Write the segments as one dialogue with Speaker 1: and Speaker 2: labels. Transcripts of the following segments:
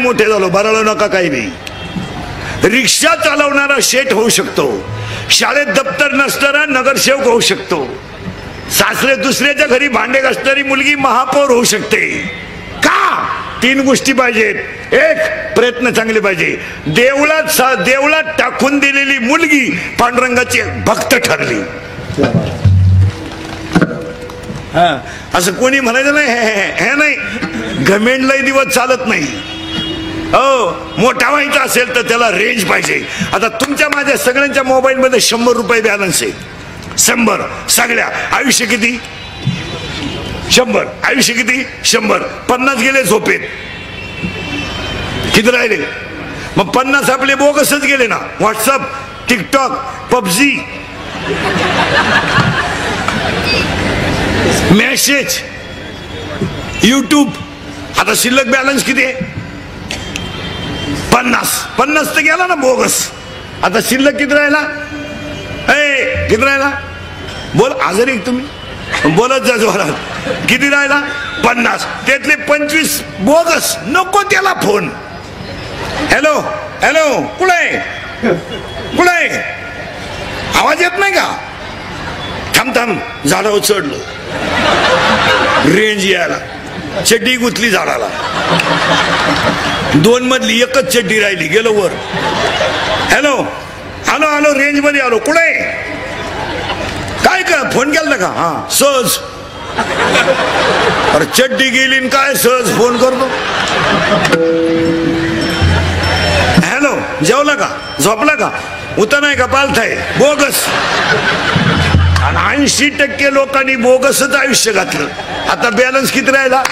Speaker 1: मोठे झालो, भरायला नका काही नाही. रिक्षा चालवणारा शेठ होऊ शकतो, शाळेत दप्तर नसणारा नगरसेवक होऊ शकतो, सासरे दुसऱ्याच्या घरी भांडे घासणारी मुलगी महापौर होऊ शकते. का? 3 गोष्टी पाहिजेत. एक, प्रयत्न चांगले पाहिजे. देवळात टाकून दिलेली मुलगी पांडुरंगाची भक्त ठरली. असं कोणी म्हणायचं नाही हे नाही, घमेंडलाही दिवस चालत नाही. हो, मोठा व्हायचा असेल तर त्याला रेंज पाहिजे. आता तुमच्या माझ्या सगळ्यांच्या मोबाईल मध्ये 100 रुपये बॅलन्स आहे. 100 सगळ्या. आयुष्य किती? 100. आयुष्य किती? 100. 50 गेले झोपेत. किती राहिले? मग 50 आपले बोगसच गेले ना. WhatsApp, TikTok, PUBG, message, YouTube. आता शिल्लक बॅलन्स किती आहे? 50 तर गेला ना बोगस. आता शिल्लक किती राहिला? किती राहिला? बोल. आजारी तुम्ही बोलत जा जोरात. किती राहिला? 50. त्यातले 25 बोगस. नको त्याला फोन. हॅलो हॅलो, कुठे कुठे? आवाज येत नाही का? थांब झाडावर चढलो, रेंज यायला. चड्डी गुतली झाडाला. 2 मधली एकच चड्डी राहिली. गेलो वर. हॅलो आलो रेंज मध्ये आलो. कुठे? काय का फोन केला का? हा, सहज. अरे चड्डी गेली काय सहज फोन करतो. हॅलो, जेवला का? झोपला का? उतर नाही का? पालथाय बोगस. आणि 80% लोकांनी बोगसच आयुष्य घातलं. आता बॅलन्स किती राहिला?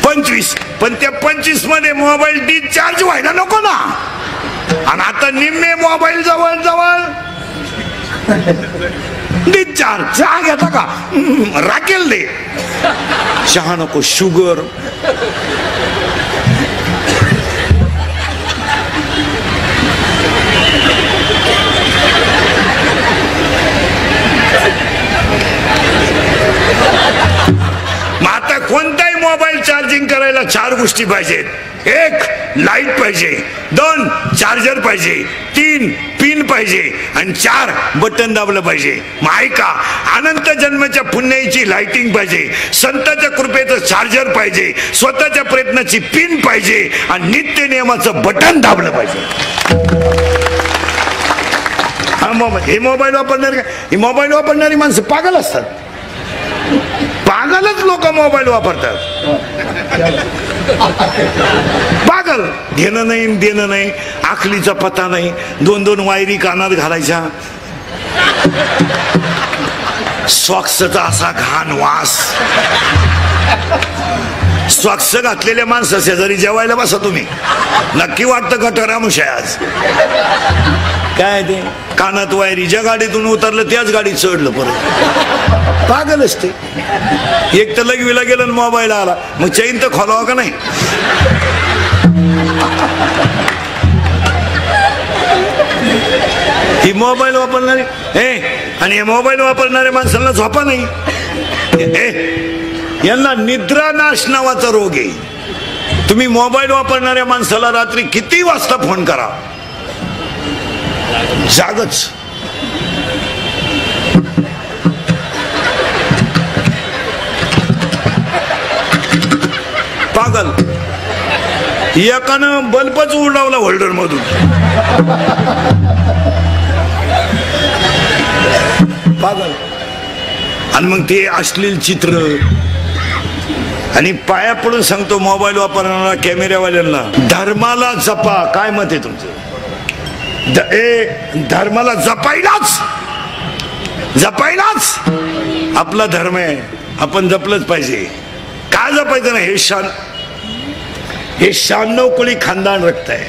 Speaker 1: 25. पण त्या 25 मध्ये मोबाईल डिस्चार्ज व्हायला नको ना. आणि आता निम्मे मोबाईल जवळ डिस्चार्ज. चहा घेता का? राखेल दे. चहा नको, शुगर. मग आता कोणताही मोबाईल चार्जिंग करायला 4 गोष्टी पाहिजेत. 1, लाईट पाहिजे. 2, चार्जर पाहिजे. 3, पिन पाहिजे. आणि 4, बटन दाबलं पाहिजे. मग ऐका, अनंत जन्माच्या पुण्याची लाइटिंग पाहिजे, संतांच्या कृपेचं चार्जर पाहिजे, स्वतःच्या प्रयत्नाची पिन पाहिजे आणि नित्य नियमाचं बटन दाबलं पाहिजे. हे मोबाईल वापरणारी माणसं पागल असतात. पागलच लोक मोबाईल वापरतात. पागल. घेणं नाही देणं नाही, आखलीचा पत्ता नाही. 2 वायरी कानात घालायच्या. सॉक्सचा असा घाण वास. सॉक्स घातलेल्या माणसं शेजारी जेवायला बसा तुम्ही, नक्की वाटतं गटरामुश आहे आज. काय ते कानात वायरी. ज्या गाडीतून उतरलं त्याच गाडीत चढलं परत. पागल असते. एक तर लगवीला गेलं आणि मोबाईल आला, मग चैन तर खोलावा का नाही? ही मोबाईल वापरणारी आणि हे मोबाईल वापरणाऱ्या माणसांना झोपा नाही. यांना निद्रानाश नावाचा रोग आहे. तुम्ही मोबाईल वापरणाऱ्या माणसाला रात्री किती वाजता फोन करा, जागच. पागल. एकानं बल्बच उडवला होल्डर मधून. पागल. आणि मग ते अश्लील चित्र. आणि पाया पडून सांगतो मोबाईल वापरणारा कॅमेऱ्यावाल्यांना, धर्माला जपा. काय मत आहे तुमचं? धर्माला जपायलाच आपला धर्म आहे, आपण जपलंच पाहिजे. काय जपायचं नाही? हे 96 कोळी खानदान रक्त आहे.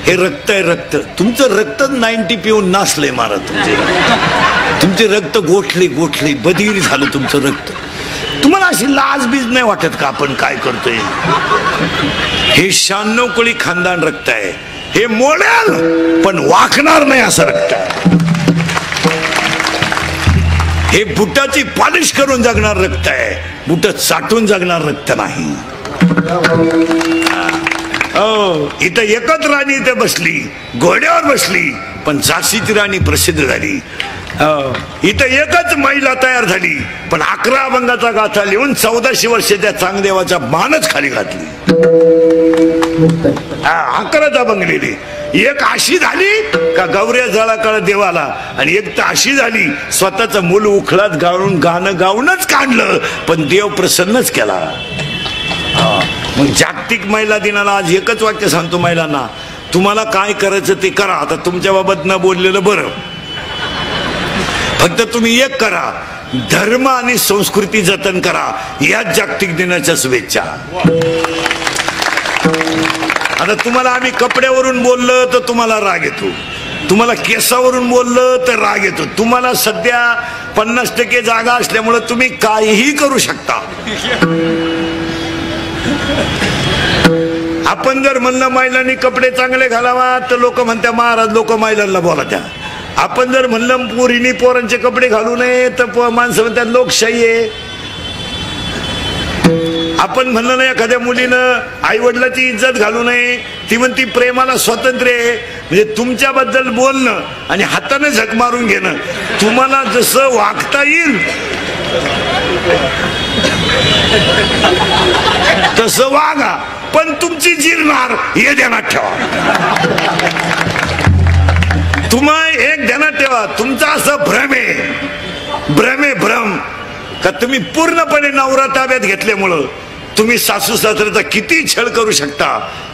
Speaker 1: हे रक्त आहे, रक्त. तुमचं रक्त 90 पिऊन नासलंय महाराज. तुमचे रक्त गोठले बधीर झालं तुमचं रक्त. तुम्हाला अशी लाज बीज नाही वाटत का आपण काय करतोय? हे 96 कोळी खानदान रक्त आहे. हे मोडेल पण वाकणार नाही असं रक्त आहे. हे बुटाची पॉलिश करून जगणार रक्त आहे, बुट चाटून जगणार रक्त नाही. हो, इथं एकच राणी इथे बसली, घोड्यावर बसली, पण झाशीची राणी प्रसिद्ध झाली. इथं एकच महिला तयार झाली, पण 11 अभंगाचा गाथा लिहून 1400 वर्षाच्या चांगदेवाच्या मानच खाली घातली. 11 अभंग लिहिली. एक अशी झाली का गौऱ्या जळा काळ देवाला, आणि एक तर अशी झाली स्वतःचं मूल उखळात गाळून गाणं गाऊनच काढलं, पण देव प्रसन्नच केला. मग जागतिक महिला दिनाला आज एकच वाक्य सांगतो महिलांना, तुम्हाला काय करायचं ते करा. आता तुमच्या बाबत न बोललेलं बरं, फक्त तुम्ही एक करा, धर्म आणि संस्कृती जतन करा. या जागतिक दिनाच्या शुभेच्छा. आता तुम्हाला आम्ही कपड्यावरून बोललं तर तुम्हाला राग येतो, तुम्हाला केसावरून बोललं तर राग येतो. तुम्हाला सध्या 50% जागा असल्यामुळे तुम्ही काहीही करू शकता. आपण जर म्हणलं महिलांनी कपडे चांगले घालावा तर लोक म्हणतात महाराज लोक महिलांना बोलत्या. आपण जर म्हणलं पोरीनी पोरांचे कपडे घालू नये तर माणसं म्हणतात लोकशाही आहे. आपण म्हणलं ना एखाद्या मुलीनं आई वडिलाची इज्जत घालू नये, ती म्हणती प्रेमाला स्वातंत्र्य आहे. म्हणजे तुमच्याबद्दल बोलणं आणि हाताने झक मारून घेणं, तुम्हाला जसं वागता येईल तसं वागा, पण तुमची जिरणार हे ध्यानात ठेवा. तुम्ही एक ध्यानात ठेवा, तुमचा असं भ्रम आहे भ्रम का तुम्ही पूर्णपणे नवरा ताब्यात घेतल्यामुळं तुम्ही सासू सासऱ्याचा किती छळ करू शकता,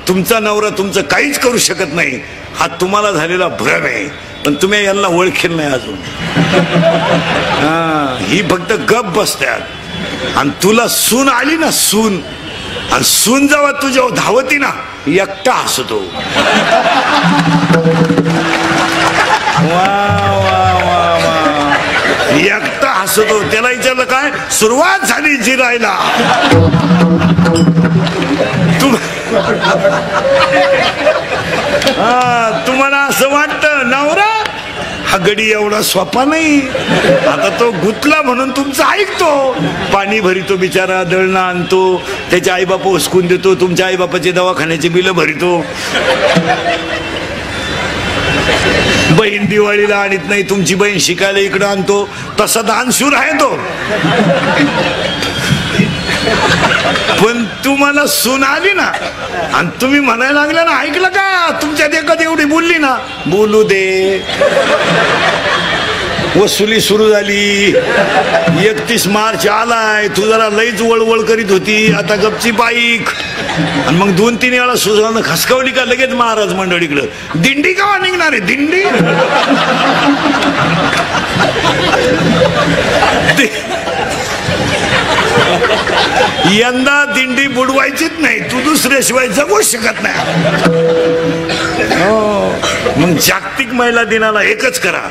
Speaker 1: तुमचा नवरा तुमचं काहीच करू शकत नाही. हा तुम्हाला झालेला भ्रम आहे, पण तुम्ही यांना ओळखेल नाही अजून. ही फक्त गप बसतात. आणि तुला सून आली ना, सून, आणि सून जेव्हा तुझ्या धावती ना, एकटा हसतो. एकटा हसतो. त्याला विचारलं काय सुरुवात झाली जिरायला. तुम्हाला असं वाटतं नवरा हा गडी एवढा सोपा नाही. आता तो गुतला म्हणून तुमचं ऐकतो, पाणी भरितो बिचारा, दळणं आणतो, त्याचे आईबाप उचकून देतो, तुमच्या आईबापाचे दवाखान्याचे बिल भरितो. बहीण दिवाळीला आणत नाही, तुमची बहीण शिकायला इकडं आणतो, तसा दानशूर आहे तो. पण तुम्हाला सून आली ना आणि तुम्ही म्हणायला लागला ना, ऐकलं का तुमच्यात एखादी एवढी बोलली ना, बोलू दे. वसुली सुरू झाली, 31 मार्च आलाय, तू जरा लईच वळवळ करीत होती, आता गपची बाईक. आणि मग 2-3 वेळा सुजानं खसकावली का लगेच महाराज मंडळीकडं दिंडी केव्हा निघणार आहे दिंडी. यंदा दिंडी बुडवायचीच नाही, तू दुसऱ्याशिवाय जगू शकत नाही. मग जागतिक महिला दिनाला एकच करा,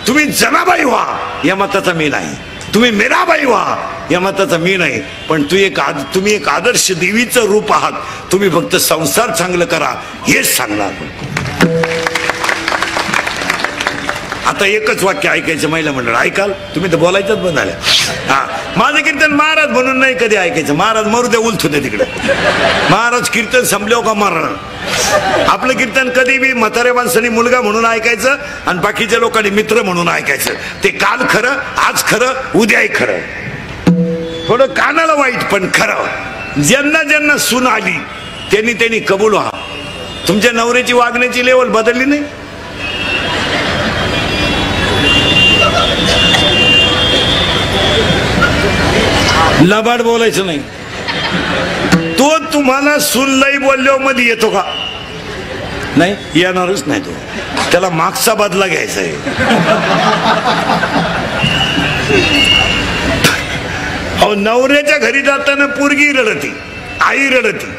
Speaker 1: तुम्ही जनाबाई व्हा या मताचा मी नाही, तुम्ही मीराबाई व्हा या मताचा मी नाही, पण तुम्ही एक आदर्श देवीचं रूप आहात. तुम्ही फक्त संसार चांगलं करा हेच सांगणार. आता एकच वाक्य ऐकायचं महिला मंडळ, ऐकाल तुम्ही तर बोलायचंच बंद झाल्या. माझं कीर्तन महाराज म्हणून नाही कधी ऐकायचं, महाराज मरू दे उलथू दे तिकडे. महाराज कीर्तन संपल्यावर का मरण. आपलं कीर्तन कधी बी म्हाताऱ्या माणसाने मुलगा म्हणून ऐकायचं आणि बाकीच्या लोकांनी मित्र म्हणून ऐकायचं. ते काल खरं, आज खरं, उद्याही खरं. थोडं कानाला वाईट पण खरं. ज्यांना ज्यांना सून आली त्यांनी कबूल व्हा. तुमच्या नवऱ्याची वागण्याची लेवल बदलली नाही. लबाड बोलायचं नाही. तो तुम्हाला सून लई बोलल्यावर मध्ये येतो का नाही, येणारच नाही. तो त्याला मागचा बदला घ्यायचा आहे. अहो नवऱ्याच्या घरी जाताना पोरगी रडती, आई रडती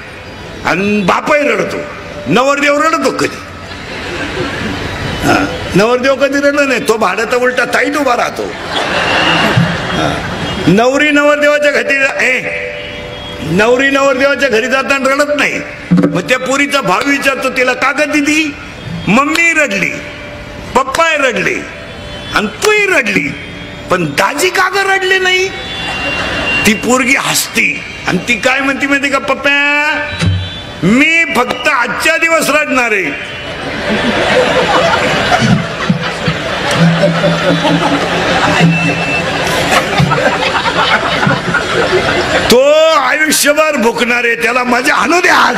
Speaker 1: आणि बापाही रडतो. नवरदेव रडतो कधी? नवरदेव कधी रडत नाही, तो भाड्याचा उलटा ताईट उभा राहतो. नवरी नवरदेवाच्या घरी जाताना रडत नाही. मग त्या पोरीचा भाव विचारतो तिला, कागद दिदी मम्मी रडली, पप्पा रडले आणि तूही रडली, पण दाजी का ग रडले नाही? ती पोरगी हसती आणि ती काय म्हणती माहिती का, पप्पा मी फक्त आजच्या दिवस रडणार आहे. तो आयुष्यभर भुकणार आहे, त्याला मजा आणू द्या आज.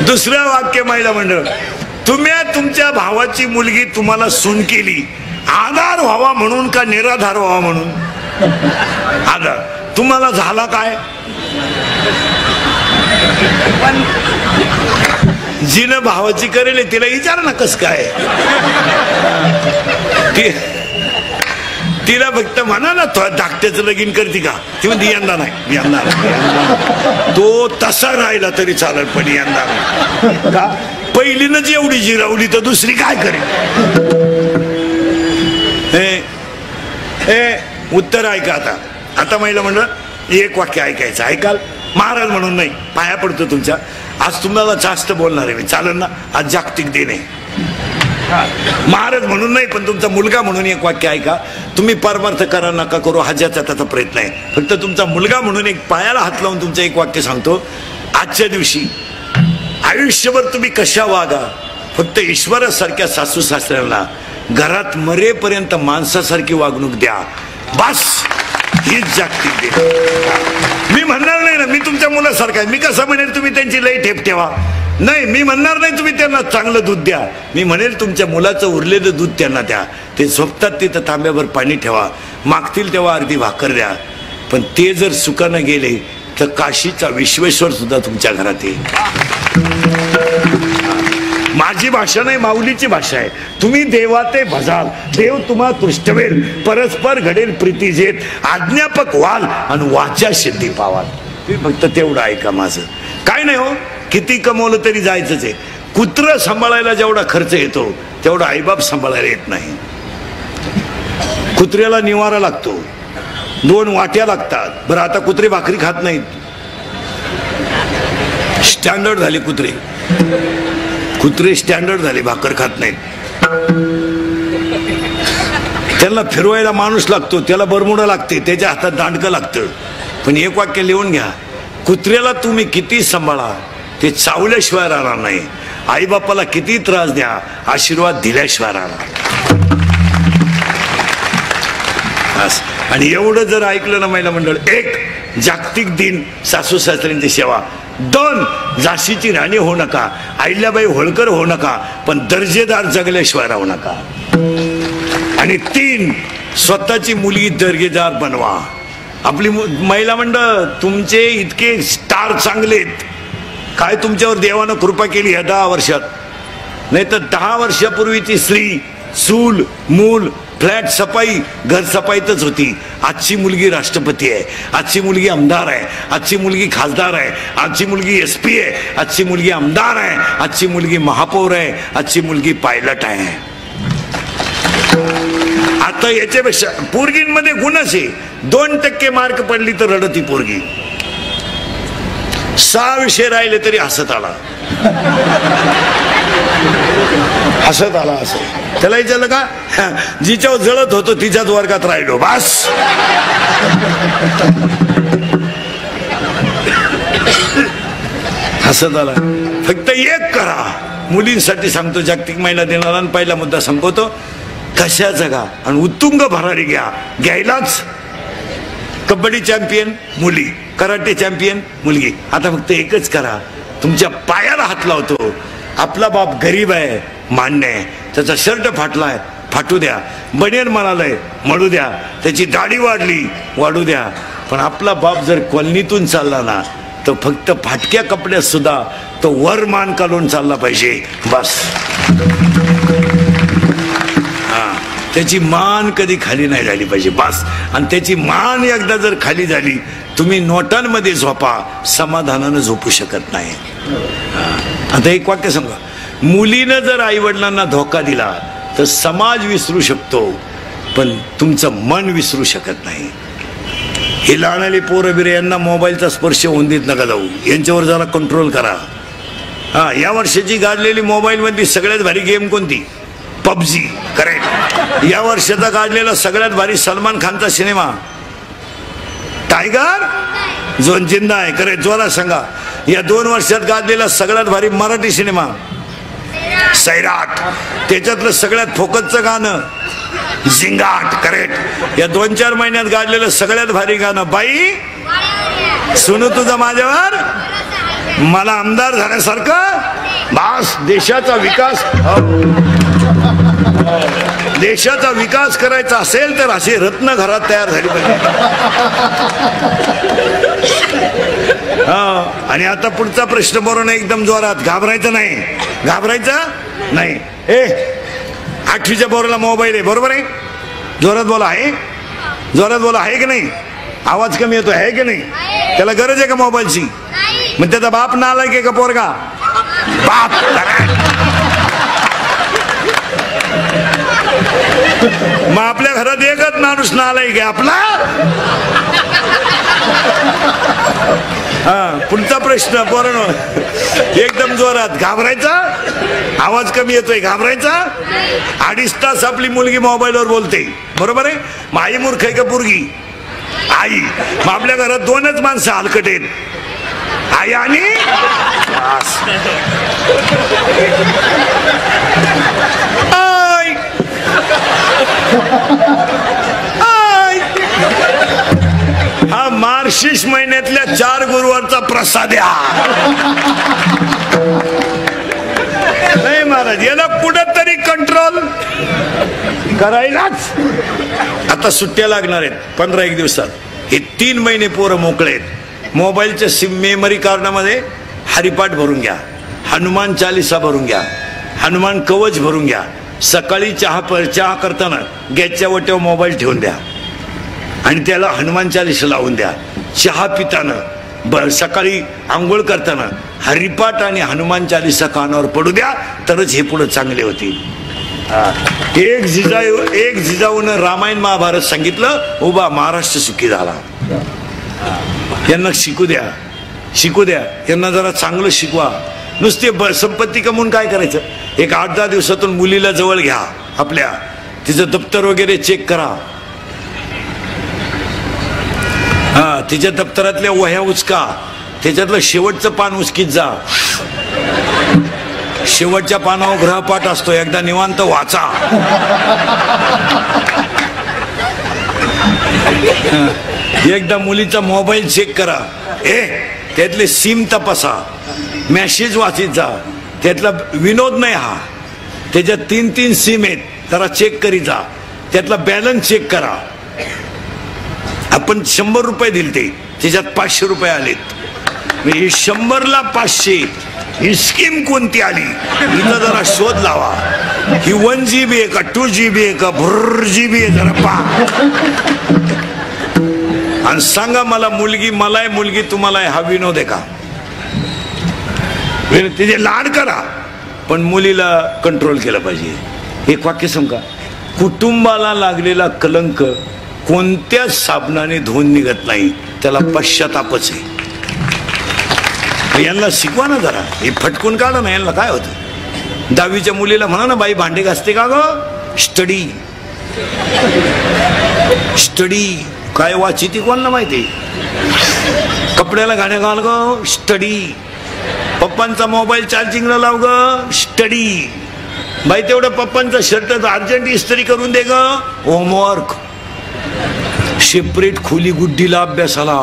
Speaker 1: दुसरं वाक्य महिला मंडळ, तुम्ही तुमच्या भावाची मुलगी तुम्हाला सून केली, आधार व्हावा म्हणून का निराधार व्हावा म्हणून? आधार. तुम्हाला झाला काय? जिनं भावाची करेल तिला विचार ना कस काय. तिला फक्त म्हणा ना धाकट्याचं लगीन करते का, ती म्हणते यंदा नाही, यंदा नाही. तो तसा राहिला तरी चालेल पण यंदा नाही. का पहिलीनच एवढी जिरावली तर दुसरी काय करेल? उत्तर ऐका. आता महिला मंडळ एक वाक्य ऐकायचं, ऐकाल? महाराज म्हणून नाही, पाया पडतो तुमच्या. आज तुम्हाला जास्त बोलणार आहे मी, चालेल ना? आज जागतिक दिन आहे. महाराज म्हणून नाही पण तुमचा मुलगा म्हणून एक वाक्य ऐका. तुम्ही परमार्थ करा नका करू हा ज्याचा त्याचा प्रयत्न आहे, फक्त तुमचा मुलगा म्हणून एक पायाला हात लावून तुमचं एक वाक्य सांगतो. आजच्या दिवशी आयुष्यभर तुम्ही कशा वागा, फक्त ईश्वरासारख्या सासू सासऱ्यांना घरात मरेपर्यंत माणसासारखी वागणूक द्या, बस. हीच जागतिक दिन. मी म्हणणार नाही ना मी तुमच्या मुलासारखा आहे, मी कसं म्हणेल तुम्ही त्यांची लई ठेप ठेवा, नाही. मी म्हणणार नाही तुम्ही त्यांना चांगलं दूध द्या, मी म्हणेल तुमच्या मुलाचं उरलेलं दूध त्यांना द्या. ते झोपतात तिथं तांब्यावर पाणी ठेवा, मागतील तेव्हा अर्धी भाकर द्या. पण ते जर सुखानं गेले तर काशीचा विश्वेश्वर सुद्धा तुमच्या घरात येईल. माझी भाषा नाही, माऊलीची भाषा आहे. तुम्ही देवाते भजाल, देव तुम्हा तुष्टवेल, परस्पर घडेल प्रीती जेत, आज्ञापक व्हाल आणि वाचा सिद्धी पावाल. तुम्ही फक्त तेवढं ऐका माझं. काय नाही हो, किती कमवलं तरी जायचंच आहे. कुत्र सांभाळायला जेवढा खर्च येतो तेवढा आईबाप सांभाळायला येत नाही. कुत्र्याला निवारा लागतो, 2 वाट्या लागतात. बरं आता कुत्रे भाकरी खात नाहीत, स्टँडर्ड झाले कुत्रे. कुत्रे स्टँडर्ड झाले, भाकर खात नाहीत. त्यांना फिरवायला माणूस लागतो, त्याला बरमुडा लागते, त्याच्या हातात दांडकं लागतं. पण एक वाक्य लिहून घ्या, कुत्र्याला तुम्ही किती सांभाळा ते चावल्याशिवाय राहणार नाही. आईबापाला किती त्रास द्या, आशीर्वाद दिल्याशिवाय राहणार. आणि एवढं जर ऐकलं ना महिला मंडळ, 1 जागतिक दिन सासू सासऱ्यांची सेवा, 2 झाशीची राणी होऊ नका, अहिल्याबाई होळकर होऊ नका, पण दर्जेदार जगल्याशिवाय राहू नका. आणि 3 स्वतःची मुलगी दर्जेदार बनवा. आपली महिला मंडळ तुमचे इतके स्टार चांगलेत, काय तुमच्यावर देवानं कृपा केली ह्या 10 वर्षात. नाही तर 10 वर्षापूर्वीची स्त्री चूल मूल फ्लॅट सफाई घर सफाईतच होती. आजची मुलगी राष्ट्रपती आहे, आजची मुलगी आमदार आहे, आजची मुलगी खासदार आहे, आजची मुलगी SP आहे, आजची मुलगी आमदार आहे, आजची मुलगी महापौर आहे, आजची मुलगी पायलट आहे. आता याच्यापेक्षा पोरगींमध्ये गुणच आहे. 2% मार्क पडली तर रडती पोरगी, 6 विषय राहिले तरी हसत आला, हसत आला. असं त्याला विचारलं का, जिच्यावर जळत होतो तिच्याच वर्गात राहिलो, बस. हसत आला. फक्त एक करा, मुलींसाठी सांगतो, जागतिक महिला दिनाला पहिला मुद्दा संपवतो. कशा जगा आणि उत्तुंग भरारी घ्या, घ्यायलाच. कबड्डी चॅम्पियन मुली, कराटे चॅम्पियन मुलगी. आता फक्त एकच करा, तुमच्या पायाला हात लावतो. आपला बाप गरीब आहे मान्य आहे, त्याचा शर्ट फाटलाय फाटू द्या, बनियन म्हणालय म्हणू द्या, त्याची दाढी वाढली वाढू द्या, पण आपला बाप जर कॉलनीतून चालला ना तर फक्त फाटक्या कपड्यात सुद्धा तो वर मान काढून चालला पाहिजे, बस. त्याची मान कधी खाली नाही झाली पाहिजे, बस. आणि त्याची मान एकदा जर खाली झाली, तुम्ही नोटांमध्ये झोपा, समाधानानं झोपू शकत नाही. आता एक वाक्य सांगा, मुलीनं जर आई वडिलांना धोका दिला तर समाज विसरू शकतो, पण तुमचं मन विसरू शकत नाही. हे लहानले पोरं बिरे यांना मोबाईलचा स्पर्श होऊन देत नका जाऊ, यांच्यावर जरा कंट्रोल करा. हा, या वर्षाची गाजलेली मोबाईल मधली सगळ्यात भारी गेम कोणती? पबजी. करेक्ट. या वर्षाचा गाजलेला सगळ्यात भारी सलमान खानचा सिनेमा टायगर जो जिंदा आहे. करेक्ट. जोरात सांगा. या 2 वर्षात गाजलेला सगळ्यात भारी मराठी सिनेमा सैराट. त्याच्यातलं सगळ्यात फोकसचं गाणं झिंगाट. करेक्ट. या 2-4 महिन्यात गाजलेलं सगळ्यात भारी गाणं बाई सुनू तुझं माझ्यावर, मला आमदार झाल्यासारखं. बास. देशाचा विकास करायचा असेल तर असे रत्न घरात तयार झाली पाहिजे. आणि आता पुढचा प्रश्न बरोबर एकदम जोरात. घाबरायचं नाही. नाही. 8वीच्या बोराला मोबाईल आहे, बरोबर आहे? जोरात बोला. आहे? जोरात बोला. आहे की नाही? आवाज कमी येतो. आहे की नाही? त्याला गरज आहे का मोबाईलची? मग त्याचा बाप नालायक आहे का पोरगा? बाप. मग आपल्या घरात एकच माणूस नालायक आहे, आपला. पुढचा प्रश्न पोरांनो एकदम जोरात. घाबरायचा? आवाज कमी येतोय. घाबरायचा? 2.5 तास आपली मुलगी मोबाईलवर बोलते, बरोबर आहे? मग आई मूर्ख आहे का पोरगी? आई. मग आपल्या घरात 2च माणसं हलकट आहेत, आई आणि हा मार्गशीर्ष महिन्यातल्या 4 गुरुवारचा प्रसाद नाही महाराज. याला कुठंतरी कंट्रोल करायलाच. आता सुट्ट्या लागणार आहेत 15-1 दिवसात. हे 3 महिने पोरं मोकळे आहेत. मोबाईलच्या सिम मेमरी कार्डामध्ये हरिपाठ भरून घ्या, हनुमान चालीसा भरून घ्या, हनुमान कवच भरून घ्या. सकाळी चहा करताना गॅसच्या वट्यावर मोबाईल ठेवून द्या आणि त्याला हनुमान चालीसा लावून द्या. चहा पिताना सकाळी आंघोळ करताना हरिपाठ आणि हनुमान चालीसा कानावर पडू द्या, तरच हे पुढे चांगले होतील. एक जिजाऊनं रामायण महाभारत सांगितलं, उभा महाराष्ट्र सुखी झाला. यांना शिकू द्या. यांना जरा चांगलं शिकवा. नुसते संपत्ती कमवून काय करायचं? एक 8-10 दिवसातून मुलीला जवळ घ्या आपल्या, तिचं दप्तर वगैरे चेक करा. तिच्या दप्तरातल्या वह्या उचका, त्याच्यातलं शेवटचं पान उचकीत जा. शेवटच्या पानावर ग्रहपाठ असतो, एकदा निवांत वाचा. एकदा मुलीचा मोबाईल चेक करा. त्यातले सिम तपासा, मेसेज वाचित जा. त्यातला विनोद नाही हा, त्याच्यात 3-3 सिम आहेत, जरा चेक करीत जा. त्यातला बॅलन्स चेक करा. आपण 100 रुपये दिलते, त्याच्यात 500 रुपये आलेत. ही 100ला 500 ही स्कीम कोणती आली हिचा जरा शोध लावा. ही 1 GB आहे का 2 GB आहे का भुर्र GB आहे, जरा पहा आणि सांगा मला. मला आहे मुलगी, तुम्हाला आहे, हा विनोद आहे का? तिचे लाड करा, पण मुलीला कंट्रोल केलं पाहिजे. एक वाक्य सांगा. कुटुंबाला लागलेला कलंक कोणत्याच साबणाने धुवून निघत नाही, त्याला पश्चातापच आहे. यांना शिकवा ना जरा. हे फटकून काढा ना. यांना काय होतं? 10वीच्या मुलीला म्हणा ना, बाई भांडे घासते का ग? स्टडी काय वाची ती कोणाला माहिती? कपड्याला घाण्या घाल ग, स्टडी. पप्पांचा मोबाईल चार्जिंगला लाव ग, स्टडी. बाई तेवढं पप्पांचा शर्ट अर्जंट इस्त्री करून दे ग, होमवर्क. सेपरेट खोली गुड्डीला अभ्यासाला.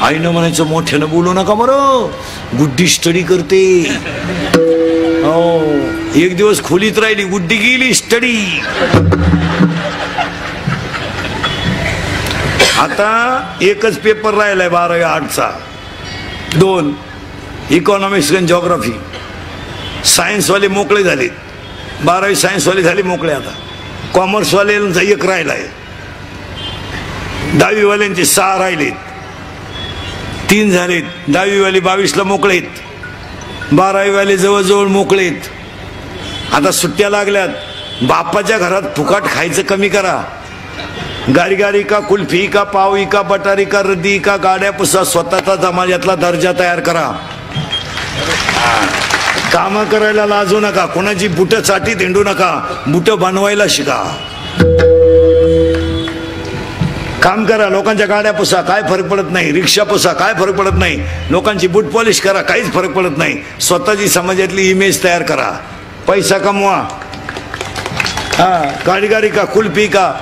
Speaker 1: आईनं म्हणायचं मोठ्यानं बोलू नका बरं, गुड्डी स्टडी करते. हो, एक दिवस खोलीत राहिली, गुड्डी गेली स्टडी. आता एकच पेपर राहिलाय 12वी आर्टचा, 2 इकॉनॉमिक्स आणि जिओग्राफी. सायन्सवाले मोकळे झालेत, 12वी सायन्सवाले झाले मोकळे. आता कॉमर्सवाल्यांचा 1 राहिलाय, 10वी वाल्यांचे 6 राहिलेत, 3 झालेत. 10वी वाले 22ला मोकळेत, 12वी वाले जवळजवळ मोकळेत. आता सुट्ट्या लागल्यात. बापाच्या घरात फुकाट खायचं कमी करा. गारी का कुल्फी का पावी का बटारी का रद्दी का गाड्या पुसा, स्वतःचा समाजातला दर्जा तयार करा. काम करायला लाजू नका, कोणाची बुट चाटी हिंडू नका, बुट बनवायला शिका. काम करा, लोकांच्या गाड्या पुसा, काय फरक पडत नाही. रिक्षा पुसा, काय फरक पडत नाही. लोकांची बूट पॉलिश करा, काहीच फरक पडत नाही. स्वतःची समाजातली इमेज तयार करा, पैसा कमवा. गाडी का कुल्फी का.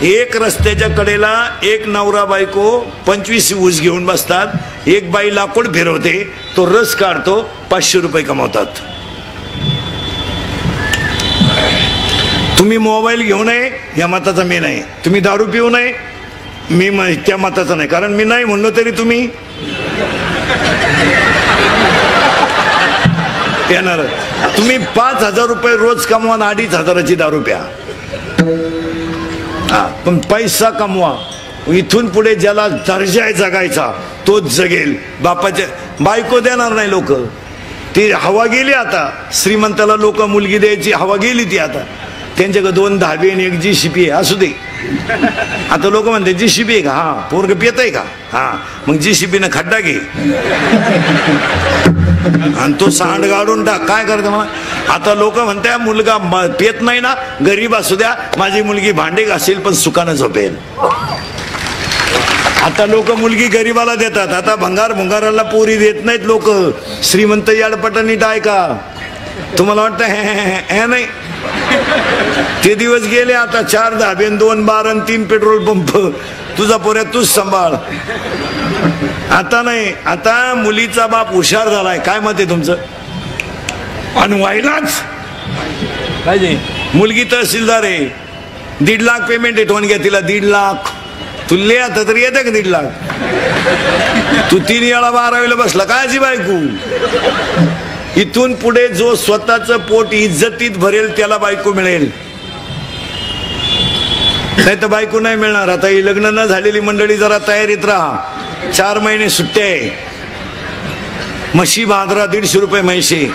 Speaker 1: एक रस्त्याच्या कडेला एक नवरा बायको 25 ऊस घेऊन बसतात. एक बाई लाकूड फिरवते, तो रस काढतो, 500 रुपये कमवतात. तुम्ही मोबाईल घेऊ नये या मताचा मी नाही. तुम्ही दारू पिऊ नये मी त्या मताचा नाही. कारण मी नाही म्हणलो तरी तुम्ही येणार. तुम्ही 5,000 रुपये रोज कमवा, 2,500ची दारू प्या. पण पैसा कमवा. इथून पुढे ज्याला दर्जा आहे जगायचा तोच जगेल. बापाच्या बायको देणार नाही लोक, ती हवा गेली आता. श्रीमंताला लोक मुलगी द्यायची हवा गेली ती आता. त्यांच्याकडे 2 धाबे आणि 1 जीसीपी आहे, असू दे. आता लोक म्हणते जीसीपी आहे का, हा पोरग पित आहे का, हा मग जीसीपीनं खड्डा घे आणि तो सांड गाडून टाक. काय करते मला आता लोक म्हणते मुलगा पेत नाही ना, गरीब असू द्या, माझी मुलगी भांडे घासेल पण सुखानं झोपेल. आता लोक मुलगी गरीबाला देतात. आता भंगाराला पोरी देत नाहीत लोक. श्रीमंत याडपटानी टाय का. तुम्हाला वाटतं हे नाही, ते दिवस गेले. आता 4 धाबे, 2 बार आणि 3 पेट्रोल पंप. तुझा पोऱ्या तूच सांभाळ. आता नाही, आता मुलीचा बाप हुशार झालाय. काय मत आहे तुमचं. आणि व्हायलाच पाहिजे. मुलगी तहसीलदार आहे, 1.5 लाख पेमेंट आहे. ठेवून घ्या तिला 1.5 लाख. तुला आता तरी येते का 1.5 लाख. तू 3 वेळा 12वीला बसला कायची बायको. इथून पुढे जो स्वतःचं पोट इज्जतीत भरेल त्याला बायको मिळेल, नाही तर बायको नाही मिळणार. आता ही लग्न न झालेली मंडळी जरा तयारीत राहा. 4 महिने सुट्टे आहे. म्हशी बांधरा 150 रुपये म्हैशी.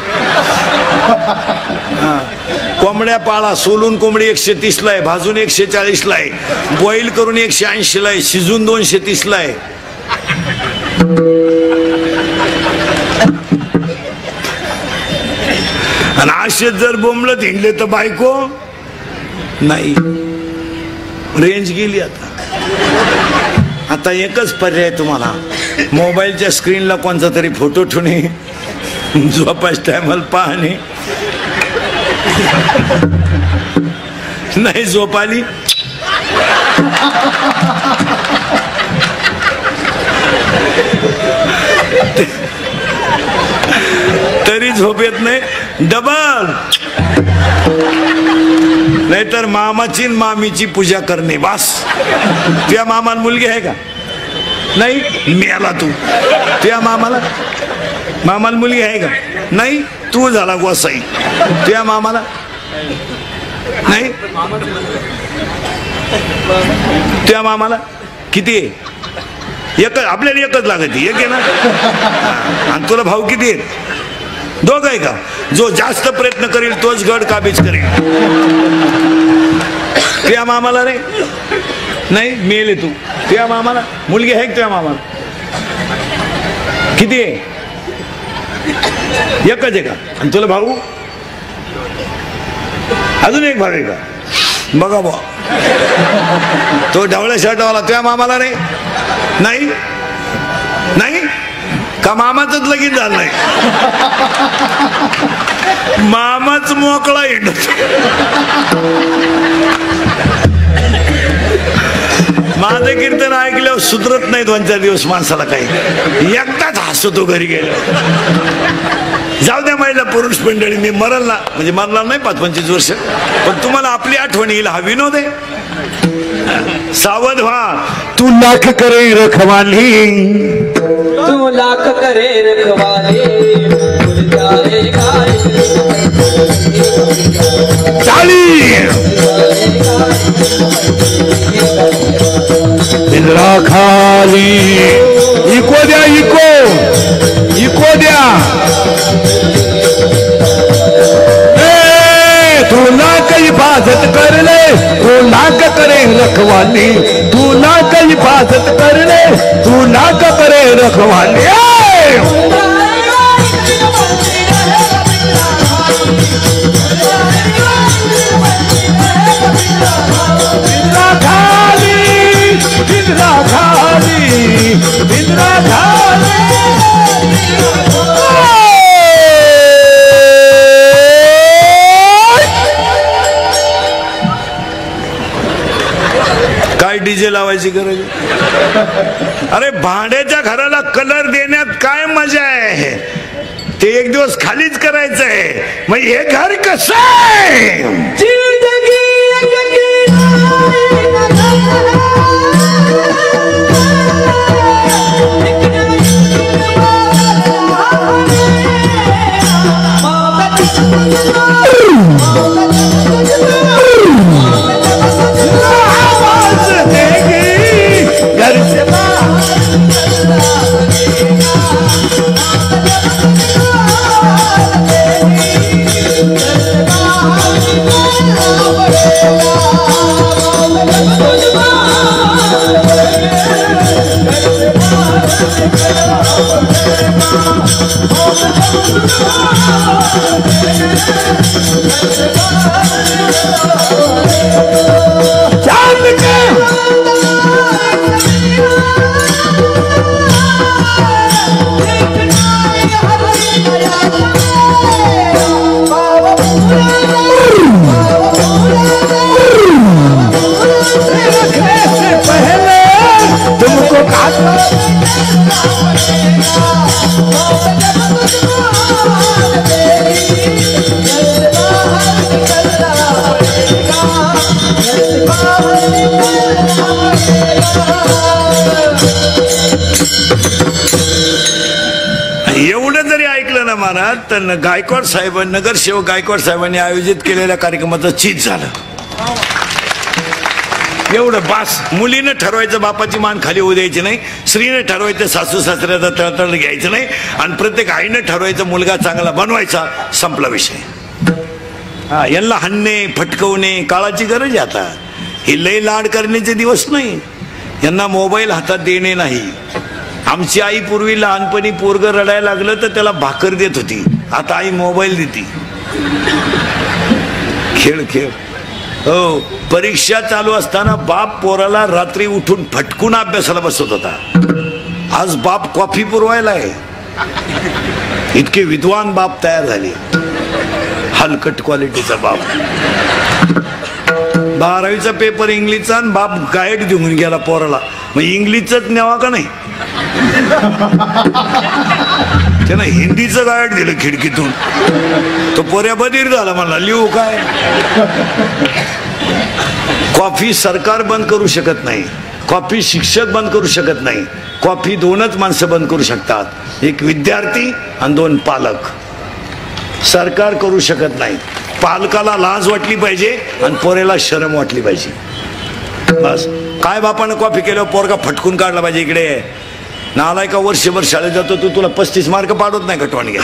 Speaker 1: कोंबड्या पाळा. सोलून कोंबडी 130 ला आहे, भाजून 140 ला आहे, बॉईल करून 180 ला आहे, शिजून 230 ला आहे. आणि असे जर बोंबलत हिंडले तर बायको नाही. रेंज गेली. आता एकच पर्याय तुम्हाला, मोबाईलच्या स्क्रीनला कोणता तरी फोटो ठेवणे, झोपाच टायमाला पाहणे. नाही झोप आली तरी झोप येत नाही, डबल. नाहीतर मामाची मामीची पूजा करणे बस. तुझ्या मामाला मुलगी आहे का. नाही मेला तू. तुझ्या मामाला मुलगी आहे का. नाही तू झाला गोसाई. तुझ्या मामाला नाही. तुझ्या मामाला किती आहे. एकच. आपल्याला एकच लागत. एक आहे ना. आणि तुला भाऊ किती आहेत. 2 आहे का. जो जास्त प्रयत्न करेल तोच गड काबीज करेल. तुझ्या मामाला रे नाही मेले तू. तुझ्या मामाला मुलगी आहे. तुझ्या मामाला किती आहे. एकच आहे का. आणि तुला भाऊ अजून एक भाऊ आहे का. बघा बा तो ढवळ्या शर्टवाला. तुझ्या मामाला रे नाही. नाही का मामाच लगीन झालं नाही. मामाच मोकळा हिंडत. माझं कीर्तन ऐकल्यावर सुधरत नाही 2-4 दिवस माणसाला. काही एकदाच हसतो घरी गेल्यावर. जाऊ द्या महिला पुरुष मंडळी, मी मरल ना, म्हणजे मरणार नाही 5-25 वर्ष, पण तुम्हाला आपली आठवण येईल. हा विनोद आहे. सावध व्हा. तू लाख करे रखवाली,
Speaker 2: तू लाख करे रखवाली,
Speaker 1: चाली इंद्रा खाली. इको द्या, इको द्या. तू लाख हिफाजत कर ले, तू लाख करे रखवाली, तू लाख हिफाजत कर ले, तू लाख करे रखवाली. काय डीजे लावायची गरज? अरे भाड्याच्या घराला कलर देण्यात काय मजा आहे? ते एक दिवस खालीच करायचं आहे. मग हे घर कसं आहे? एवढं जरी ऐकलं ना महाराज तर गायकवाड साहेब, नगरसेवक गायकवाड साहेबांनी आयोजित केलेल्या कार्यक्रमाचं चीज झालं. एवढं बास. मुलीनं ठरवायचं बापाची मान खाली होऊ द्यायची नाही, स्त्रीनं ठरवायचं सासू सासऱ्याचा तळतळ घ्यायचं नाही, आणि प्रत्येक आईनं ठरवायचं मुलगा चांगला बनवायचा. संपला विषय. हा, यांना हाणणे फटकवणे काळाची गरज आहे आता. हे लय लाड करण्याचे दिवस नाही. यांना मोबाईल हातात देणे नाही. आमची आई पूर्वी लहानपणी पोरग रडायला लागलं तर त्याला भाकर देत होती. आता आई मोबाईल देते. खेळ खेळ. हो, परीक्षा चालू असताना बाप पोराला रात्री उठून फटकून अभ्यासाला बसत होता. आज बाप कॉफी पुरवायला आहे. इतके विद्वान बाप तयार झाले. हलकट क्वालिटीचा बाप. 12वीचा पेपर इंग्लिशचा आणि बाप गाईड देऊन गेला पोराला. मग इंग्लिशच न्यावा का नाही? त्यानं हिंदीचं गाईड दिलं खिडकीतून. तो पोऱ्या बधीर झाला. म्हणला लिहू काय? कॉफी सरकार बंद करू शकत नाही, कॉफी शिक्षक बंद करू शकत नाही. कॉफी दोनच माणसं बंद करू शकतात, एक विद्यार्थी आणि 2 पालक. सरकार करू शकत नाही. पालकाला लाज वाटली पाहिजे आणि पोरेला शरम वाटली पाहिजे. बस. काय बापानं कॉफी केलं पोरगा फटकून काढला पाहिजे. इकडे नालाय का वर्षभर शाळेत जातो तू, तुला 35 मार्क पाडत नाही का टोणग्या?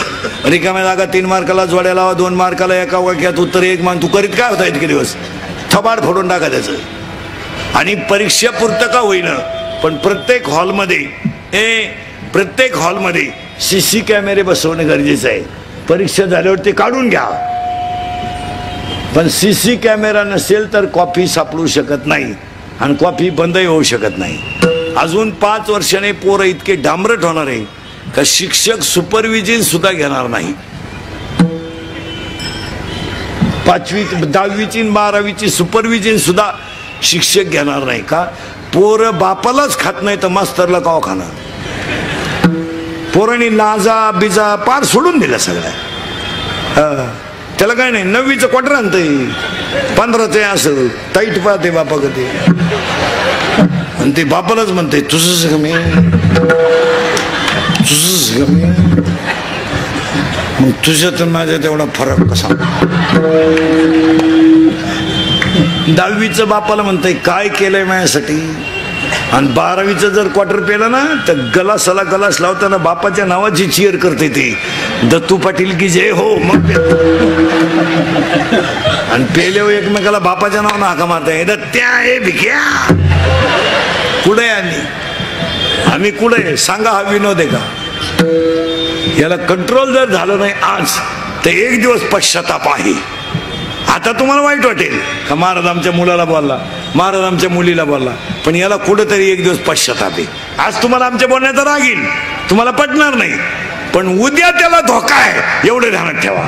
Speaker 1: रिकाम्या जागा 3 मार्काला जोड्या लावा, 2 मार्काला एका वाक्यात उत्तर 1 मान. तू करीत काय होता इतके दिवस? थबाड फोडून टाका त्याचं. आणि परीक्षा पुरतं का होईना, पण प्रत्येक हॉलमध्ये CC कॅमेरे बसवणं गरजेचं आहे. परीक्षा झाल्यावर ते काढून घ्या. पण CC कॅमेरा नसेल तर कॉफी सापडू शकत नाही आणि कॉफी बंदही होऊ शकत नाही. अजून 5 वर्षाने पोरं इतके डांबरट होणार आहे का शिक्षक सुपरविजन सुद्धा घेणार नाही. 5वी 10वीची 12वीची सुपरविजन सुद्धा शिक्षक घेणार नाही. का? पोरं बापालाच खात नाही तर मास्तरला काव खाणार. पोरांनी लाजा बिजा पार सोडून दिला सगळ्या. त्याला काय नाही. 9वीचं क्वार्टर आणतंय, 15चं असं टाईट पाहते बापा कधी, आणि ते बापालाच म्हणते तुझंच कमी, तुझंच कमी. मग तुझ्यात माझ्या तेवढा फरक कसा? 10वीचं बापाला म्हणतंय काय केलंय माझ्यासाठी, आणि 12वीचं जर क्वार्टर पेलं ना तर गलासाला गलास लावताना बापाच्या नावाची चीअर करते ते, दत्तू पाटील की जय हो. मग आणि पेल्यावर एकमेकाला बापाच्या नावानं हाका मारताय, दत्त्या हे भिक्या. कुठे आम्ही कुठे सांगा? हा विनोद आहे का? याला कंट्रोल जर झालं नाही आज तर एक दिवस पश्चाताप आहे. आता तुम्हाला वाईट वाटेल का महाराज आमच्या मुलाला बोलला. महाराज आमच्या मुलीला बोलला, पण याला कुठेतरी एक दिवस पश्चाताप आहे. आज तुम्हाला आमच्या बोलण्याचा राग येईल, तुम्हाला पटणार नाही, पण उद्या त्याला धोका आहे एवढं ध्यानात ठेवा.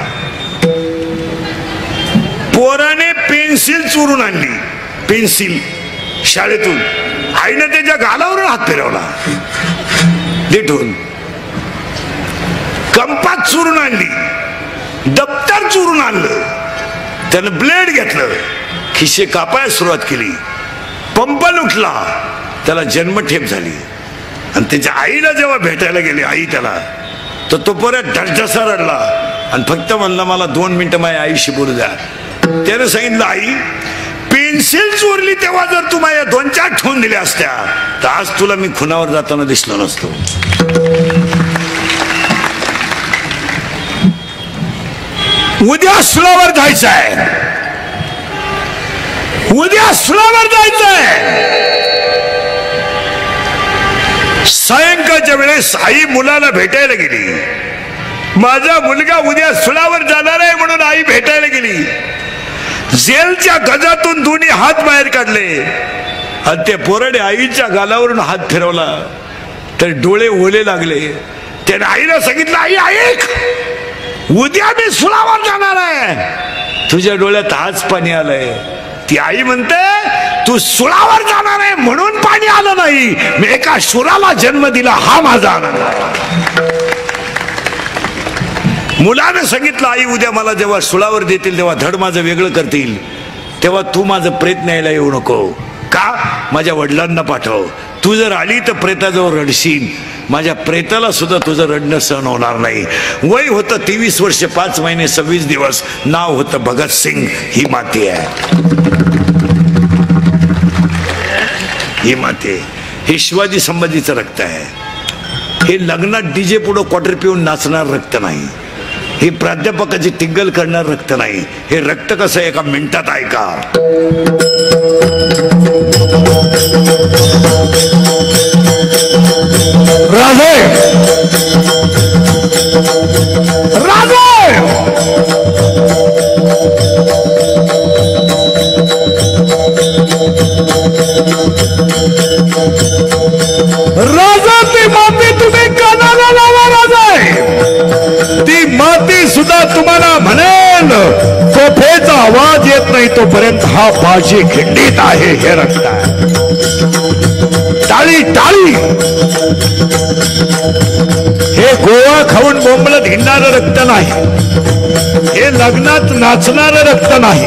Speaker 1: पोराने पेन्सिल चोरून आणली, पेन्सिल शाळेतून, आईने त्याच्या गालावरून हात फिरवला देठून. कंपास चोरून आणली, दप्तर चोरून आणलं, त्यानं ब्लेड घेतलं, खिशे कापायला सुरुवात केली, पंप लुटला, त्याला जन्मठेप झाली. आणि त्याच्या आईला जेव्हा भेटायला गेली आई त्याला, तर तो परत ढसढसा रडला आणि फक्त म्हणला मला 2 मिनिटं माझ्या आईशी बोलू द्या. त्याने सांगितलं आई पेन्सिल चोरली तेव्हा जर तू माझ्या 2-4 ठेवून दिल्या असत्या तर आज तुला मी खुनावर जाताना दिसलो नसतो. उद्या सुलावर जायचंय, उद्या सुलावर जायचंय. सायंकाळच्या वेळेस आई मुलाला भेटायला गेली. माझा मुलगा उद्या सुलावर जाणार आहे म्हणून आई भेटायला गेली. जेलच्या गजातून दोन्ही हात बाहेर काढले आणि ते पोराने आईच्या गालावरून हात फिरवला तर डोळे ओले लागले. त्याने आईला सांगितलं आई ऐक, उद्या मी सुलावर जाणार आहे. तुझ्या डोळ्यात आज पाणी आलंय. ती आई म्हणते तू सुळावर जाणार आहे म्हणून पाणी आलं नाही, मी एका शुराला जन्म दिला हा माझा आनंद आहे. मुलाने सांगितलं आई उद्या मला जेव्हा सुळावर देतील तेव्हा धड माझं वेगळं करतील, तेव्हा तू माझं प्रेत न्यायला येऊ नको. का? माझ्या वडिलांना पाठव. तू जर आली तर प्रेताजवळ रडशील, माझ्या प्रेताला सुद्धा तुझं रडणं सहन होणार नाही. वय होतं 23 वर्ष 5 महिने 26 दिवस. नाव होतं भगतसिंग. ही माती आहे, ही माती. हे शिवाजी संभाजीचं रक्त आहे. हे लग्नात डीजे पुढं क्वार्टर पिऊन नाचणार रक्त नाही. हे प्राध्यापकाची टिंगल करणार रक्त नाही. हे रक्त कसं एका मिनिटात ऐका. राजे राजे राजा ती माती तुम्ही कानाला लावा. राजा ती माती सुद्धा तुम्हाला म्हणेल तोफेचा आवाज येत नाही तोपर्यंत हा बाजी खिंडीत आहे. हे रक्त आहे. टाळी टाळी. हे गोवा खाऊन बोंबलत हिंडणारं रक्त नाही. हे लग्नात नाचणारं रक्त नाही.